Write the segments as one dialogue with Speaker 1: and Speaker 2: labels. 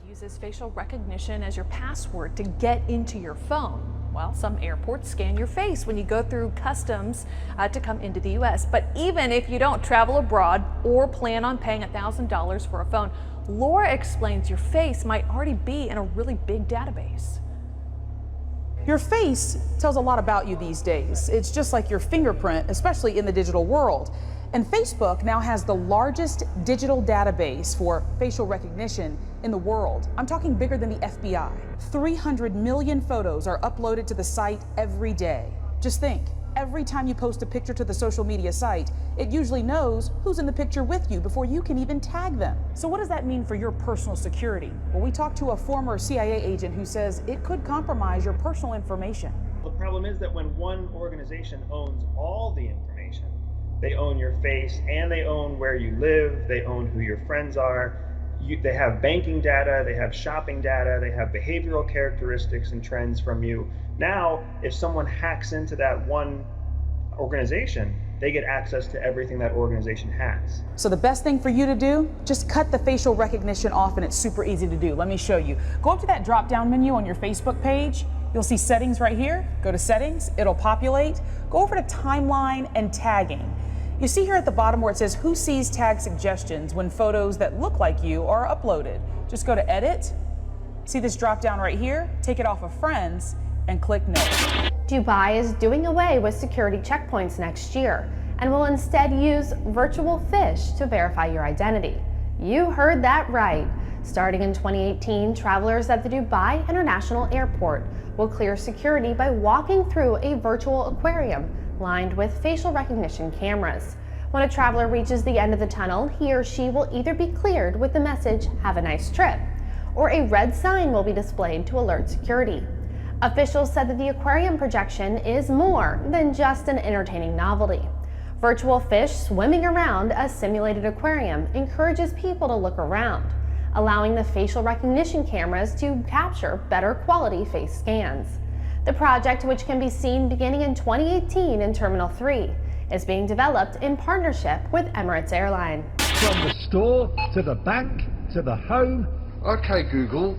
Speaker 1: uses facial recognition as your password to get into your phone. Well, some airports scan your face when you go through customs to come into the U.S. But even if you don't travel abroad or plan on paying $1,000 for a phone, Laura explains your face might already be in a really big database.
Speaker 2: Your face tells a lot about you these days. It's just like your fingerprint, especially in the digital world. And Facebook now has the largest digital database for facial recognition in the world. I'm talking bigger than the FBI. 300 million photos are uploaded to the site every day. Just think, every time you post a picture to the social media site, it usually knows who's in the picture with you before you can even tag them. So what does that mean for your personal security? Well, we talked to a former CIA agent who says it could compromise your personal information.
Speaker 3: The problem is that when one organization owns all the information, they own your face and they own where you live, they own who your friends are, they have banking data, they have shopping data, they have behavioral characteristics and trends from you. Now, if someone hacks into that one organization, they get access to everything that organization has.
Speaker 2: So the best thing for you to do, just cut the facial recognition off, and it's super easy to do. Let me show you. Go up to that drop-down menu on your Facebook page. You'll see settings right here. Go to settings, it'll populate. Go over to timeline and tagging. You see here at the bottom where it says who sees tag suggestions when photos that look like you are uploaded. Just go to edit, see this drop down right here, take it off of friends and click no.
Speaker 4: Dubai is doing away with security checkpoints next year and will instead use virtual fish to verify your identity. You heard that right. Starting in 2018, travelers at the Dubai International Airport will clear security by walking through a virtual aquarium lined with facial recognition cameras. When a traveler reaches the end of the tunnel, he or she will either be cleared with the message, "Have a nice trip," or a red sign will be displayed to alert security. Officials said that the aquarium projection is more than just an entertaining novelty. Virtual fish swimming around a simulated aquarium encourages people to look around, allowing the facial recognition cameras to capture better quality face scans. The project, which can be seen beginning in 2018 in Terminal 3, is being developed in partnership with Emirates Airline.
Speaker 5: From the store, to the bank, to the home.
Speaker 6: Okay, Google,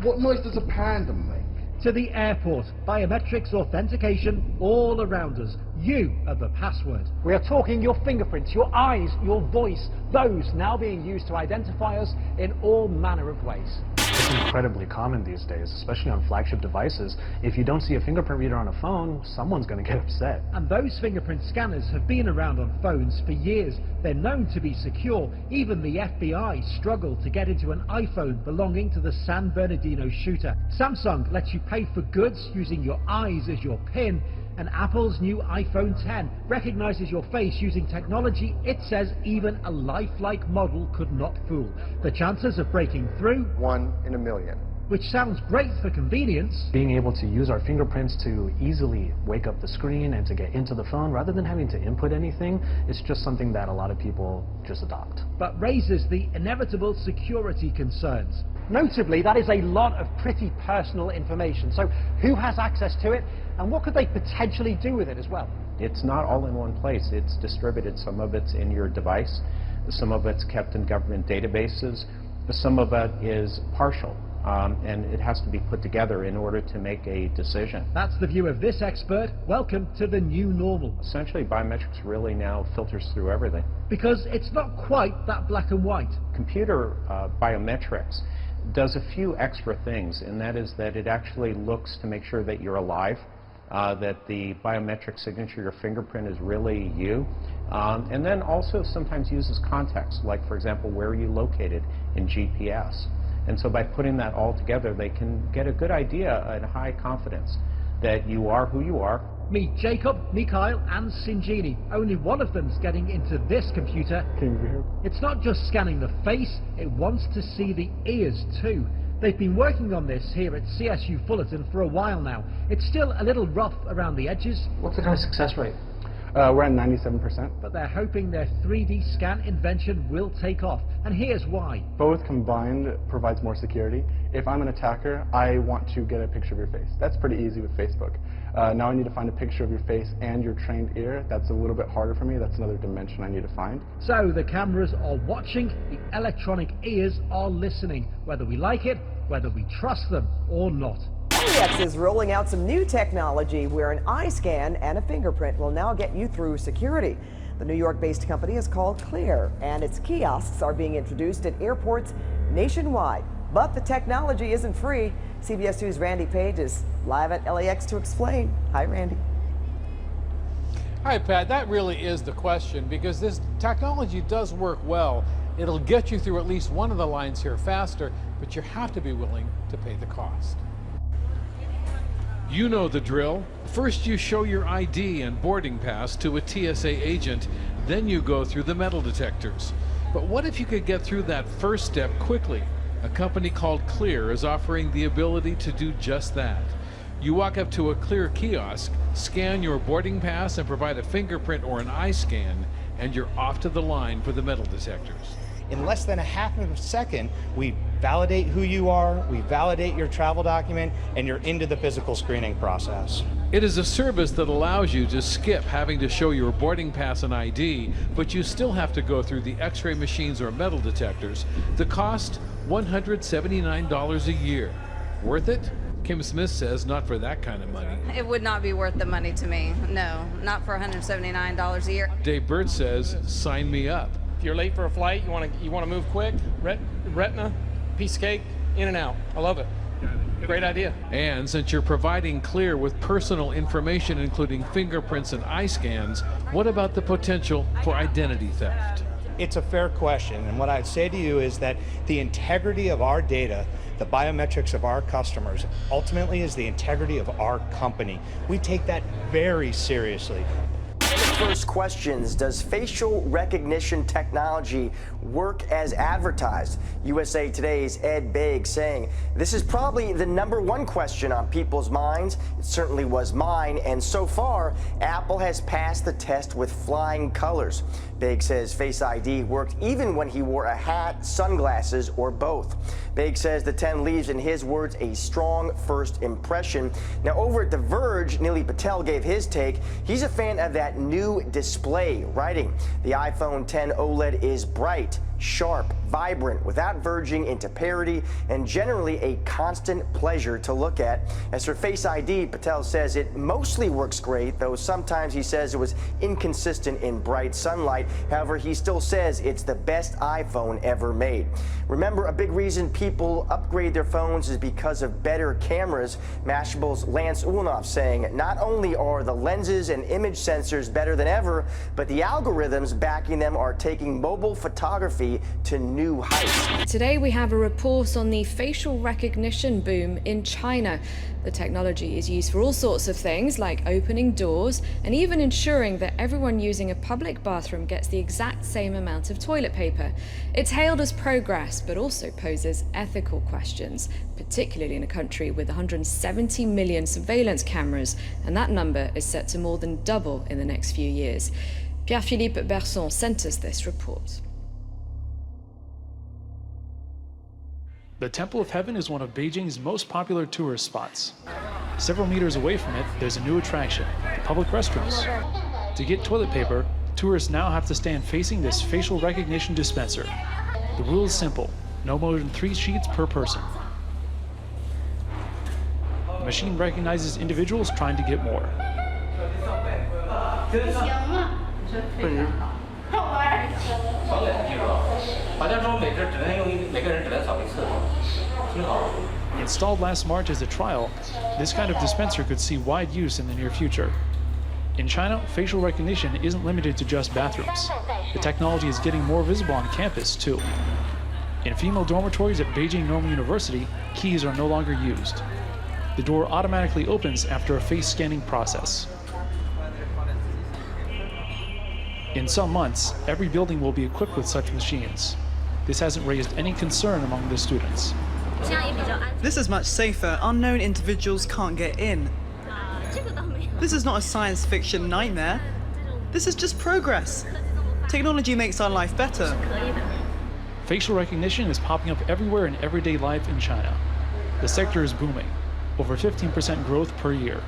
Speaker 6: what noise does a panda make?
Speaker 5: To the airport. Biometrics authentication all around us. You are the password. We are talking your fingerprints, your eyes, your voice, those now being used to identify us in all manner of ways.
Speaker 7: It's incredibly common these days, especially on flagship devices. If you don't see a fingerprint reader on a phone, someone's going to get upset.
Speaker 5: And those fingerprint scanners have been around on phones for years. They're known to be secure. Even the FBI struggled to get into an iPhone belonging to the San Bernardino shooter. Samsung lets you pay for goods using your eyes as your PIN. And Apple's new iPhone X recognizes your face using technology it says even a lifelike model could not fool. The chances of breaking through?
Speaker 6: 1 in a million.
Speaker 5: Which sounds great for convenience.
Speaker 7: Being able to use our fingerprints to easily wake up the screen and to get into the phone rather than having to input anything, it's just something that a lot of people just adopt.
Speaker 5: But raises the inevitable security concerns. Notably, that is a lot of pretty personal information. So who has access to it, and what could they potentially do with it as well?
Speaker 8: It's not all in one place. It's distributed. Some of it's in your device. Some of it's kept in government databases. Some of it is partial. And it has to be put together in order to make a decision.
Speaker 5: That's the view of this expert. Welcome to the new normal.
Speaker 8: Essentially, biometrics really now filters through everything.
Speaker 5: Because it's not quite that black and white.
Speaker 8: Computer biometrics does a few extra things, and that is that it actually looks to make sure that you're alive, that the biometric signature, your fingerprint, is really you, and then also sometimes uses context, like, for example, where are you located in GPS. And so by putting that all together, they can get a good idea at high confidence that you are who you are.
Speaker 5: Meet Jacob, Mikhail, and Sinjini. Only one of them's getting into this computer. It's not just scanning the face, it wants to see the ears too. They've been working on this here at CSU Fullerton for a while now. It's still a little rough around the edges.
Speaker 7: What's the kind of success rate?
Speaker 9: We're at 97%.
Speaker 5: But they're hoping their 3D scan invention will take off. And here's why.
Speaker 9: Both combined provides more security. If I'm an attacker, I want to get a picture of your face. That's pretty easy with Facebook. Now I need to find a picture of your face and your trained ear. That's a little bit harder for me. That's another dimension I need to find.
Speaker 5: So the cameras are watching, the electronic ears are listening, whether we like it, whether we trust them or not.
Speaker 10: Biometrics is rolling out some new technology where an eye scan and a fingerprint will now get you through security. The New York-based company is called Clear, and its kiosks are being introduced at airports nationwide. But the technology isn't free. CBS 2's Randy Page is live at LAX to explain. Hi, Randy.
Speaker 11: Hi, Pat. That really is the question, because this technology does work well. It'll get you through at least one of the lines here faster, but you have to be willing to pay the cost. You know the drill. First you show your ID and boarding pass to a TSA agent, then you go through the metal detectors. But what if you could get through that first step quickly? A company called Clear is offering the ability to do just that. You walk up to a Clear kiosk, scan your boarding pass and provide a fingerprint or an eye scan, and you're off to the line for the metal detectors.
Speaker 12: In less than a half of a second, we validate who you are, we validate your travel document, and you're into the physical screening process.
Speaker 11: It is a service that allows you to skip having to show your boarding pass and ID, but you still have to go through the x-ray machines or metal detectors. The cost, $179 a year. Worth it? Kim Smith says not for that kind of money.
Speaker 13: It would not be worth the money to me. No, not for $179 a year.
Speaker 11: Dave Burt says, sign me up.
Speaker 14: If you're late for a flight, you want to move quick, retina, piece of cake, in and out. I love it. Great idea.
Speaker 11: And since you're providing Clear with personal information, including fingerprints and eye scans, what about the potential for identity theft?
Speaker 12: It's a fair question, and what I'd say to you is that the integrity of our data, the biometrics of our customers, ultimately is the integrity of our company. We take that very seriously.
Speaker 15: First questions, does facial recognition technology work as advertised? USA Today's Ed Baig saying, this is probably the #1 question on people's minds. It certainly was mine, and so far, Apple has passed the test with flying colors. Baig says Face ID worked even when he wore a hat, sunglasses, or both. Baig says the 10 leaves, in his words, a strong first impression. Now, over at The Verge, Nili Patel gave his take. He's a fan of that new display, writing, the iPhone 10 OLED is bright, sharp, vibrant, without verging into parody, and generally a constant pleasure to look at. As for Face ID, Patel says it mostly works great, though sometimes he says it was inconsistent in bright sunlight. However, he still says it's the best iPhone ever made. Remember, a big reason people upgrade their phones is because of better cameras. Mashable's Lance Ulnoff saying not only are the lenses and image sensors better than ever, but the algorithms backing them are taking mobile photography to new heights.
Speaker 16: Today we have a report on the facial recognition boom in China. The technology is used for all sorts of things, like opening doors and even ensuring that everyone using a public bathroom gets the exact same amount of toilet paper. It's hailed as progress, but also poses ethical questions, particularly in a country with 170 million surveillance cameras, and that number is set to more than double in the next few years. Pierre-Philippe Berson sent us this report.
Speaker 17: The Temple of Heaven is one of Beijing's most popular tourist spots. Several meters away from it, there's a new attraction, the public restrooms. To get toilet paper, tourists now have to stand facing this facial recognition dispenser. The rule is simple, no more than 3 sheets per person. The machine recognizes individuals trying to get more. Installed last March as a trial, this kind of dispenser could see wide use in the near future. In China, facial recognition isn't limited to just bathrooms. The technology is getting more visible on campus, too. In female dormitories at Beijing Normal University, keys are no longer used. The door automatically opens after a face scanning process. In some months, every building will be equipped with such machines. This hasn't raised any concern among the students.
Speaker 18: This is much safer. Unknown individuals can't get in. This is not a science fiction nightmare. This is just progress. Technology makes our life better.
Speaker 17: Facial recognition is popping up everywhere in everyday life in China. The sector is booming, over 15% growth per year.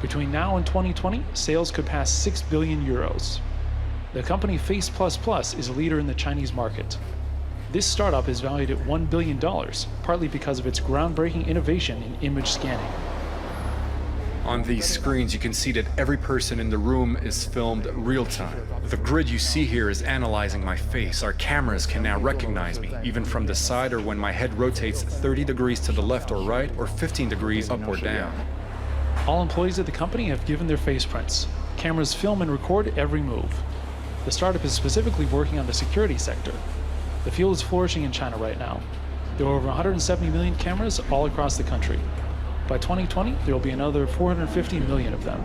Speaker 17: Between now and 2020, sales could pass 6 billion euros. The company Face++ is a leader in the Chinese market. This startup is valued at $1 billion, partly because of its groundbreaking innovation in image scanning.
Speaker 19: On these screens, you can see that every person in the room is filmed real-time. The grid you see here is analyzing my face. Our cameras can now recognize me, even from the side or when my head rotates 30 degrees to the left or right, or 15 degrees up or down.
Speaker 17: All employees at the company have given their face prints. Cameras film and record every move. The startup is specifically working on the security sector. The field is flourishing in China right now. There are over 170 million cameras all across the country. By 2020, there will be another 450 million of them.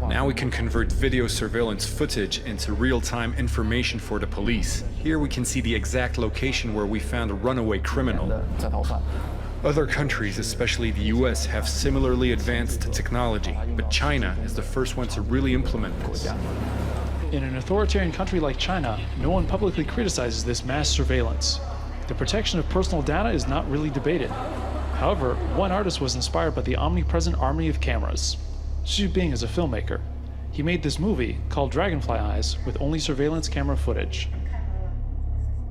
Speaker 19: Now we can convert video surveillance footage into real-time information for the police. Here we can see the exact location where we found a runaway criminal. Other countries, especially the US, have similarly advanced technology, but China is the first one to really implement this.
Speaker 17: In an authoritarian country like China, no one publicly criticizes this mass surveillance. The protection of personal data is not really debated. However, one artist was inspired by the omnipresent army of cameras. Xu Bing is a filmmaker. He made this movie, called Dragonfly Eyes, with only surveillance camera footage.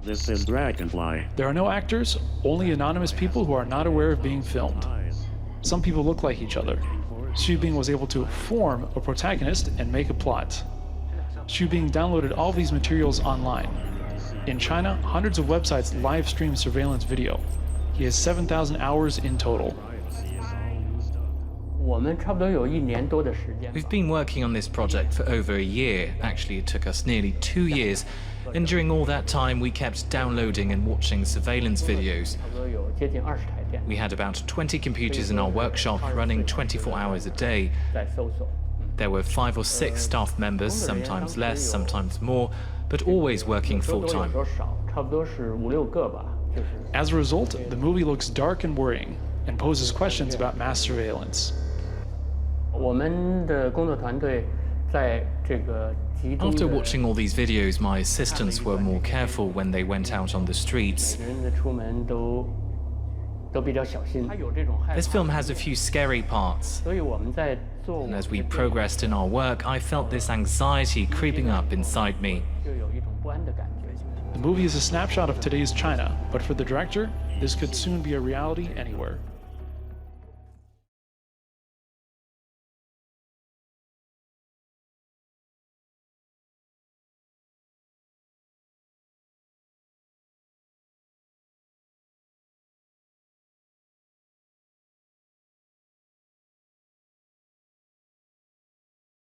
Speaker 20: This is Dragonfly.
Speaker 17: There are no actors, only anonymous people who are not aware of being filmed. Some people look like each other. Xu Bing was able to form a protagonist and make a plot. Xu Bing downloaded all these materials online. In China, hundreds of websites live stream surveillance video. He has 7,000 hours in total.
Speaker 21: We've been working on this project for over a year. Actually, it took us nearly 2 years. And during all that time, we kept downloading and watching surveillance videos. We had about 20 computers in our workshop running 24 hours a day. There were 5 or 6 staff members, sometimes less, sometimes more, but always working full-time.
Speaker 17: As a result, the movie looks dark and worrying, and poses questions about mass surveillance.
Speaker 21: After watching all these videos, my assistants were more careful when they went out on the streets. This film has a few scary parts, and as we progressed in our work, I felt this anxiety creeping up inside me.
Speaker 17: The movie is a snapshot of today's China, but for the director, this could soon be a reality anywhere.